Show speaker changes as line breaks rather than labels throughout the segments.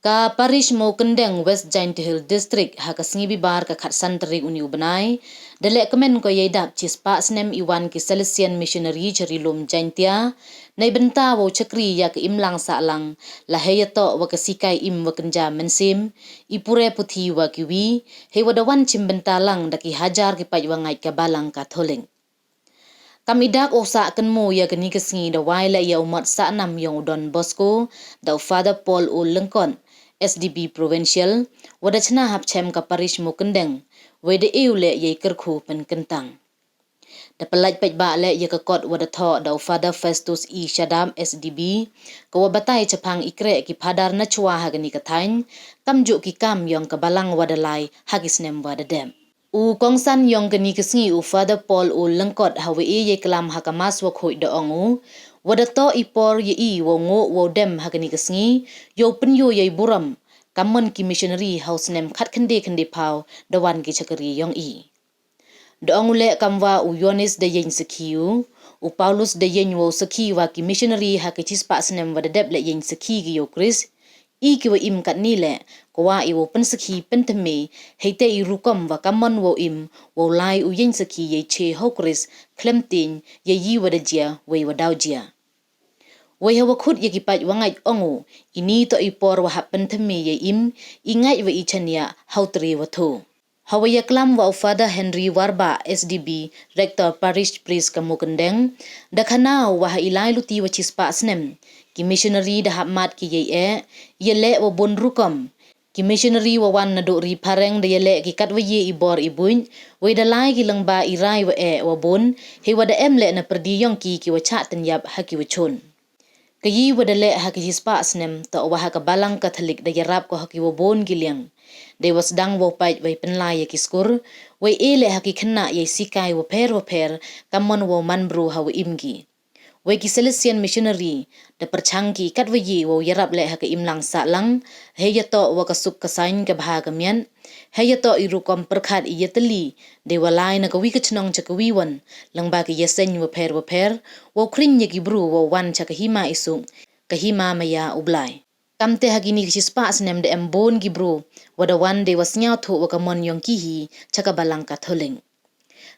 Ka parish mo kendeng West Giant Hill District ha kasngi bibar ka khat santri uni ubanai dele kemen ko yedap cispa snem iwan ki Salesian missionary cerilum Jaintia nai benta wo cekri ya ke imlang salang la heyato wa kasikai im wa kenja mensim ipure puthi wa kiwi he wadawan cim bentalang daki hajar ki pajwangai ka balang ka tholing Kamidak osa kenmu ya keni kesngi da waila ya umat sa nam yang Don Bosco da Father Paul O Lengkon SDB Provincial wada chna hap chem ka parish mo kendeng wede eule ye kerkhu pen kentang da pelaj pej ba le ye ka kot wada tho da Father Festus E Shadam SDB ko batai chapang ikre ki phadar na chwa ha gani ka thain kamju ki kam yang ka balang wada lai hagisnem wada dem U kongsan yong gani kesngi u Father Paul O Lengkot hawe ye kelam hakamas wa khoi da ongu wada to ipor ye I wo ngo wo dem hagani kesngi yo penyo ye buram kamon ki missionary house nem khat khande khande phaw dawan ki chakari yong I da ongu le kamwa u Yonis de yen sekiu u Paulus de yen wo seki wa ki missionary hakachis pa snem wada deb le yen seki gi yo Chris I ki wa im kat ni le ko wa I wo pen seki pen teme heite I rukom wa kamon wo im wo lai u yen seki ye che ho Chris klemtin ye yi wada jia we wadaw jia Wai hawa khut ye kipaj wangai ongu ini to ipor wa happen theme ye im ingai wa ichania hautri wa tho hawa ya klam wa Father Henry Warba SDB Rector Parish Priest kamukendeng dakhana wa ilai luti wa chispa snem ki missionary da hamat ki ye le wa bon rukom ki missionary wa wan na do ri pareng de le ki kat wa ye ibor ibuin we da lai ki langba irai wa bon he wa da em le na perdi yong ki wa cha ten yap ha ki wa chon Kayi wadale haki jispa snem to wa haka balang Katolik da yarap ko haki wo bon giliang. They was dang wo pait way penlay kiskur, way ele haki kena ye sikai wo per kamon wo manbru hawa imgi. Way ki Salesian missionary da perchangki kat wayi wo yarap le haki imlang sa lang, heya to wa kasuk kasain ka bahagamian, heya to irukom perkhat iya teli, de walay na kawi kachnong chakawiwan, lang ba ki yesen wo per, wo kring ki bru wo wan chakahima isung, kahima maya ublay. Kamte hagini kisispa snem de embon gibro, wada wan de was nyautu wa kamon yong kihi, chakabalang katholing.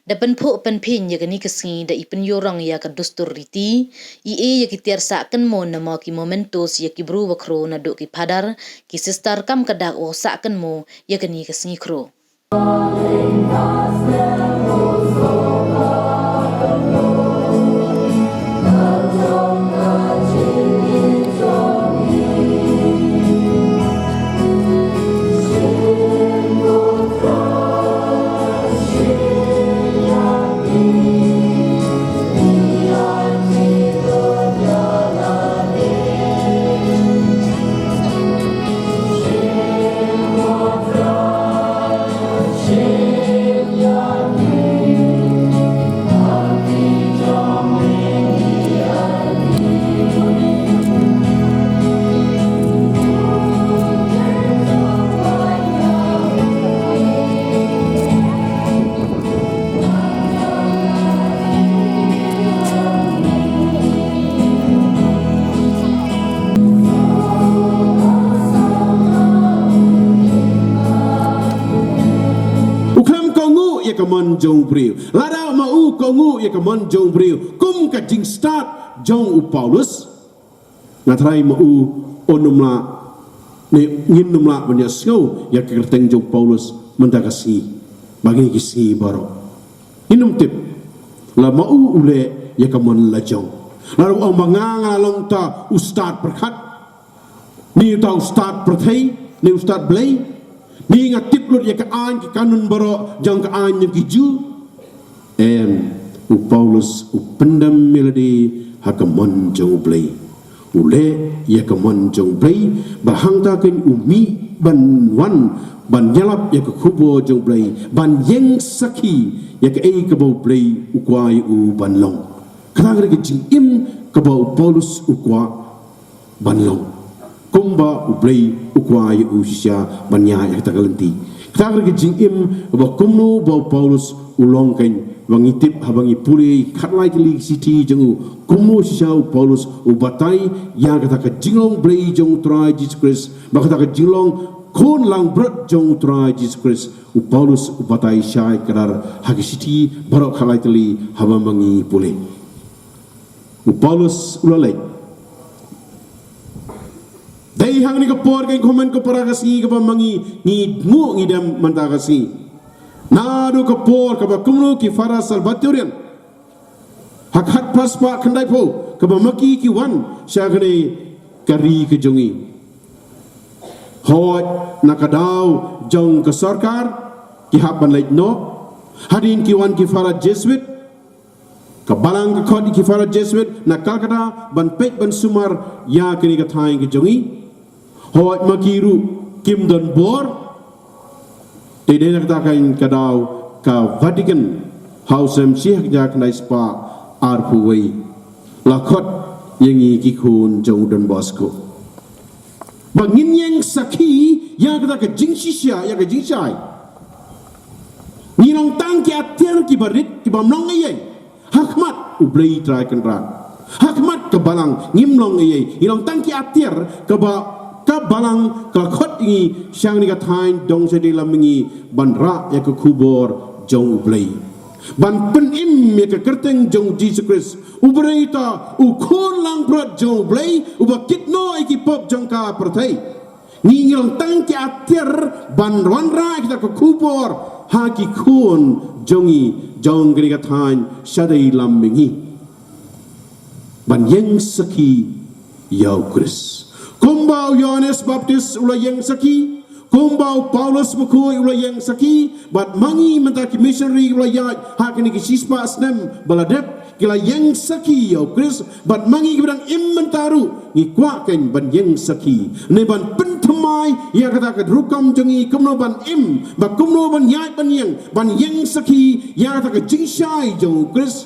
Da penpo penpin ya gani kesngi da ipen yorong ya ka dustur riti ya ki tiersa ken mon na mo ki momentos ya ki bru wa kro na do ki padar ki sister kam kadak o sa ken mo ya gani kesngi kro
Kamon jong briu lada mau kongu ye kamon jong briu kum ka jing start jong u Paulus na trai mau onumla ne ngin numla banya sngau ya kerteng jong Paulus mendagasi bagi kisi baro inum tip la mau ule ye kamon la jong lalu ang manganga long ta ustad perkhat ni ta ustad perthai ni ustad blai ni ngatip lut ya ka an ki kanun baro jang ka an yang ki ju u Paulus u pendam melody hakamon jong blai ule ya kamon jong blai bahang ta ken umi ban wan ban yalap ya ka khubo jong blai ban yeng saki ya ka ei ka bo blai u kwai u ban long kang re jing im ka bo Paulus u kwa ban long kumba ublay ukway usya banya ya tagalenti kagar ke jingim ba kumno ba Paulus ulong kan wangi tip habangi puli khatlai kili city jengu kumu siau Paulus ubatai yang kata ke jinglong blei jong trai Jesus Christ bakata ke jinglong kon lang berat jong trai Jesus Christ Paulus ubatai syai kadar hagi city barok khatlai kili habangi puli Paulus ulalai dai hang ni kapor kan komen ko paragasi ka pamangi ni ngu ngidam mantagasi nadu kapor ka bakumlu ki faras salbaturian hak hat paspa khandai po ka maki ki wan syagane kari ke jongi hoi nakadau jong ke sarkar ki haban lait no hadin ki wan ki farat jesuit ka balang ka khod ki farat jesuit na kalkata ban pek ban sumar ya kini ka thai ke jongi hoi makiru kim don bor Tidak nak katakan kadau ka Vatican House MCH jak nai spa arpuway lakot yang iki kun jong Don Bosco. Bangin yang saki yang kata ke jingsisya yang ke jingsai. Ni nong tang ki atiar ki barit ki bamnong ayai. Hakmat ublei trai kendrat. Hakmat ke balang ngimlong ayai. Ni nong tang ki atiar ke ba ka balang ka khot ngi syang ni ka thain dong se de lam ngi ban ra ya ka kubor jong ublei ban pen im ya ka kerteng jong Jesus Christ ubrei ta u khon lang prat jong ublei u ba kit no iki pop jong ka perthai ni ngilong tang ki atier ban ron ra kita ka kubor ha ki khon jongi jong gri ka thain shadai lam ngi ban yeng saki yau Christ Kumbau Yohanes Baptis ulah yang saki, kumbau Paulus Mukui ulah yang saki, bat mangi mentaki missionary ulah yang hak ini kisispa asnem baladep kila yang saki ya Chris, bat mangi kibadang imentaru ngikuaken ban yang saki, ne ban pentemai ya kata kedrukam jengi kumno ban bat kumno ban yai ban yang saki ya kata jingsai jong Chris,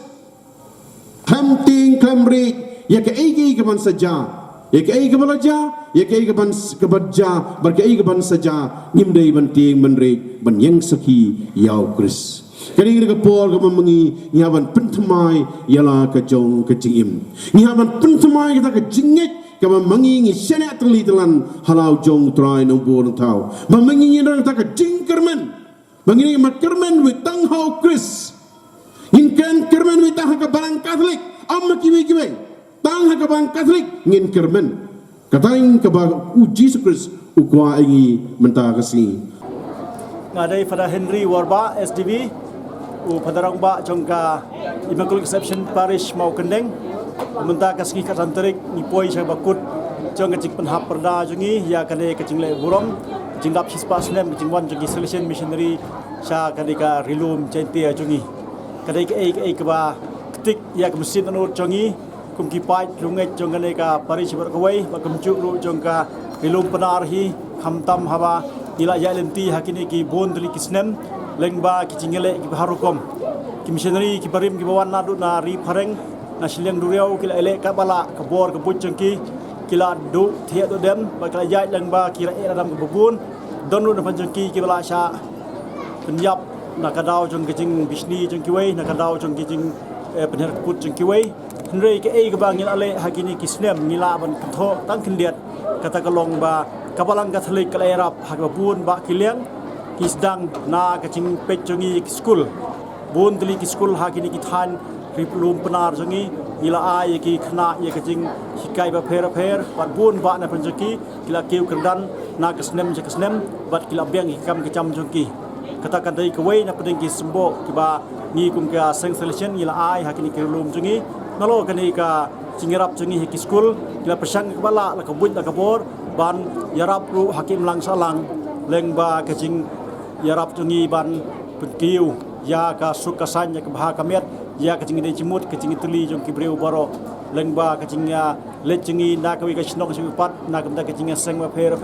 hamting kamrit ya ke egi keban saja. Ya kei ke balaja, ya kei ke ban kebaja, bar kei ke ban saja, ngimdei ban tieng ban rek ban yang saki yau Chris. Kali ini ke por ke memengi nyaban pentemai ialah ke jong ke jingim. Nyaban pentemai kita ke jingit ke memengi ngi senek terli telan halau jong trai nombor tau. Memengi ngi kita ke jingkermen, mengi makermen with tang hau Chris. Inkan kermen with tang ke barang Katolik, amma kiwi. Tang ha kabang Katolik ngin kermen katain ka ba Jesus Christ ukwa ingi menta kasi
ngadai pada Henry Warba SDB u padarang ba jongka Immaculate Conception Parish mau kendeng menta kasi ka santerik ni poi sa bakut jong ka penhap perda jongi ya kane ka jingle burom jingap sispa snem jingwan jongi solution missionary sa kane ka rilum jentia jongi kadai ka ai ka ba ketik ya ka mesin anur jongi kum kipai lungai jong kane ka Parish berkawai bakum juk ru jong ka rilum penar hi khamtam hawa ila ya lenti hakini ki bondri kisnem lengba ki jingele ki harukom ki missionary ki barim ki bawan nadu na ri phareng na silang duriau ki ele ka bala ka bor ka buj jong ki kila du thia do dem ba kala ya lengba ki ra adam ka bubun donu na jong ki bala sha penyap na kadau jong ki jing bisni jong ki wei na kadau jong ki jing penher put jong ki wei Henry ke ai ke bangil ale hakini kisnem ngila ban kentho tang kendiat kata kalong ba kabalang Katolik kalerap hakabun ba kiliang kisdang na kacing pecungi school bun teli ki school hakini kithan ripulum penar jongi ngila ai ki khna ye kacing hikai ba pher bat bun ba na penjoki kila kiu kerdan na kisnem je kisnem bat kila beng hikam kecam jongi kata kadai kewei na pedeng ki sembo ki ba ni kum ka seng selection ngila ai hakini kirulum jongi nalo kani ka cingirap jungi hiki school kila persang kepala la kabut la kabor ban yarap ru hakim lang salang lengba kacing yarap jungi ban penkiu ya ka sukasan ya ka kamet ya kacing de cimut kacing tuli jong kibreu baro lengba kacing ya lecungi na kawi ka snok sipat na kamda kacing seng ma pher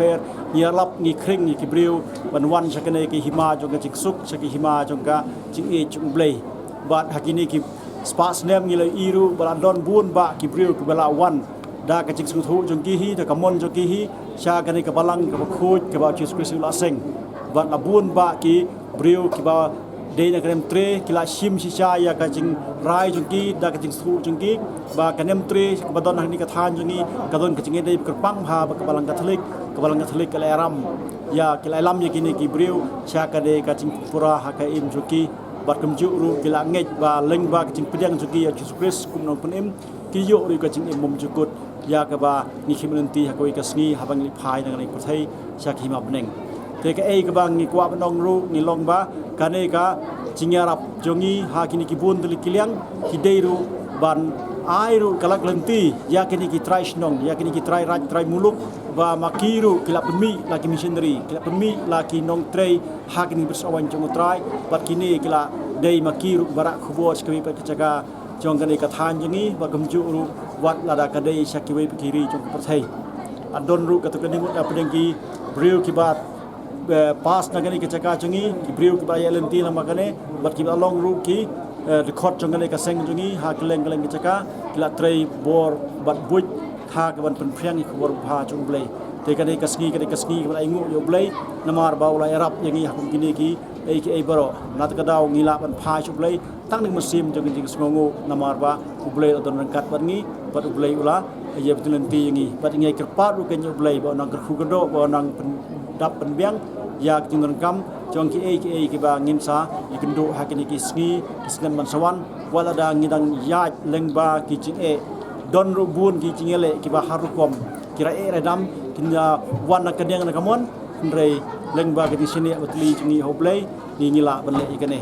yarap ngi kring ni kibreu ban wan sakane ki hima jong kacing suk saki hima jong ka cing e chung blei bat hakini ki spas nem ngila iru balandon bun ba kibril ku bala wan da ka jing suthu jongki hi da kamon jongki hi sha kani ka balang ka khoj ka ba Jesus Christ la seng ba la bun ba ki bril ki ba day na kanem tre kila shim shisha ya ka jing rai jungki da ka jing su jungki ba kanem tre badon hang ni ka than jungi kadon ka jing day kerpang ha ba kabalang katolik kala aram ya kila alam ya kini ki briu sha ka de ka jing pura ha ka im juki bat kem ju ru kila ngej ba leng ba ka jing pedang juki ya Jesus Christ kum nong pen im ki yo ri ka jing im mum jukut ya ka ba ni khimanti ha ko ka sngi ha bang li phai na ngai puthai sha ki ma bneng te ka ei ka bang ni kwa nong ru ni long ba kane ka jingarap jongi ha kini ki bun deli kiliang ki deiru ban airu kalak lenti ya kini ki try snong ya kini ki try raj try muluk ba makiru kila pemi laki missionary kila pemi laki nong tray ha kini bersawan jong try bat kini kila dei makiru barak khubos kami pa kacaga jong kane ka than jongi ba gamju ru wat lada ka dei shakiwe pikiri jong perthai adon ru katukani mut apdengki briu ki bat pas nagani ke caka chungi ki briu ki baya lenti na makane bat ki along ru ki record chungane ka seng chungi ha keleng keleng ke caka kila tray bor bat buj ha ka ban pen phriang ki bor pha chung blai te kane kasngi ba ingu yo blai namar baula arab yangi hakum kini ki ei baro nat ka daw ngila ban pha chung blai tang ning musim jong jing sngongo namar ba ublai odon rangkat bat ngi bat ublai ula ye betul lenti yangi bat ngai kerpat ru ken yo blai ba nang kerhu gendo ba nang dap penbiang ya tingon kam jong ki ki ba ngin sa ikendo hakini ki sngi kisnem mansawan wala da ngidang ya lengba ki jing don rubun ki jingele ki ba harukom kira redam kinya wan kadeng na kamon ndrei lengba ki sini batli jingi hoblei ni ngila banle ikane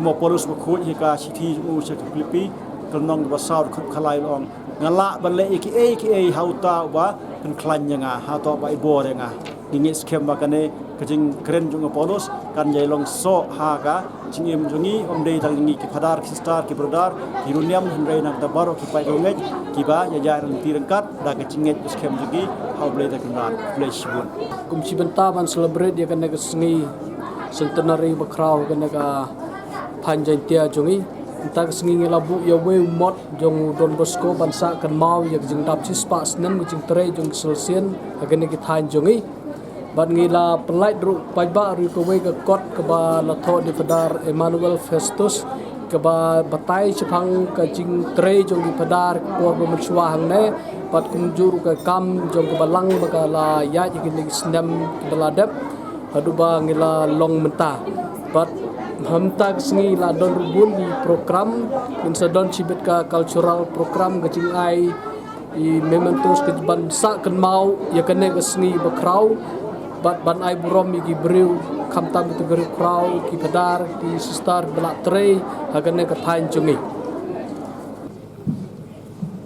mo polus ba khoj ka sithi u se klipi tonong ba saur khop khalai long ngala banle ki hauta ba pen klan nga ha to ba ibor nga ingis kem bakane kajing keren junga polos kan jai long so ha ka jingim jungi omdei tang ngi ki phadar ki star ki brodar ki runiam hendrei nak ta baro ki pai gongej ki ba ya ja ran tirengkat da ka jinget skem jugi how blei ta kenat flesh bun
kum si benta ban celebrate ya kan ka sngi centenary bakrau kan ka panjai tia jungi tak sngi ngelabu ya we mod jong Don Bosco bansa kan mau ya jing dap si spa snen jing tre jong selsian akan ki than jungi ban ngila pelait ru paiba ru ko we ka kot ka ba la tho di Padar Emmanuel Festus ka ba batai chapang ka jing tre jong di Padar ko ba mchwa hang ne pat kum juru ka kam jong ka balang ba ka la ya ji ni snem beladap adu ba ngila long menta pat hamta sngi la don rubun di program min sadon cibet ka cultural program ka jing ai I mementos ke ban sa kan mau ya kan ka sngi bakrau bat ban ai burom gi briu kham tam tu gru krau ki Padar ki sistar belak tre hagan ka thain chungi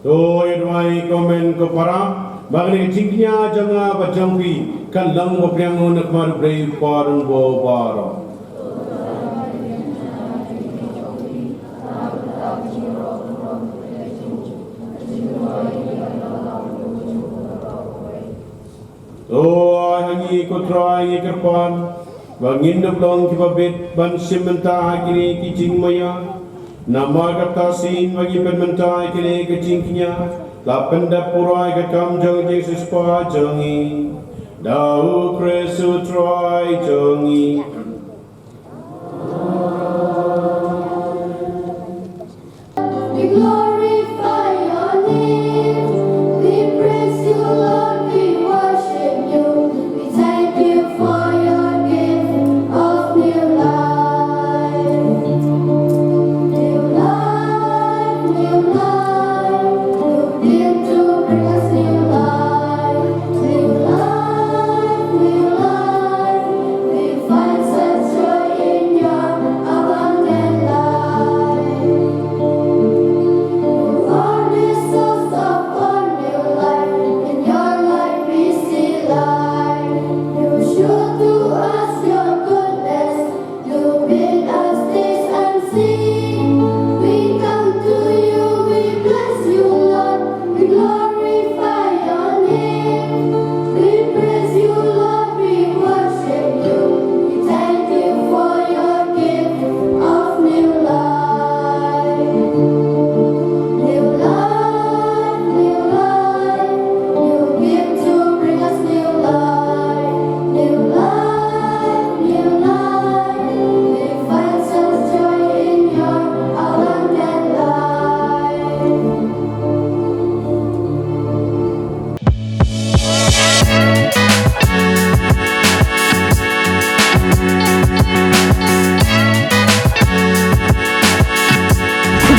to yadwai komen ko para bagni jingnya janga bajangwi kan lang mo priang on akmar brei parun bo baro hangi ko try kerpan bangin doblong ki babet ban simenta kini ki jingmaya nama kata sin bagi penmenta kini ki jingnya la penda purai ka kam jong Jesus pa jongi dau kresu try jongi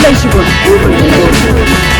Malaysia pun.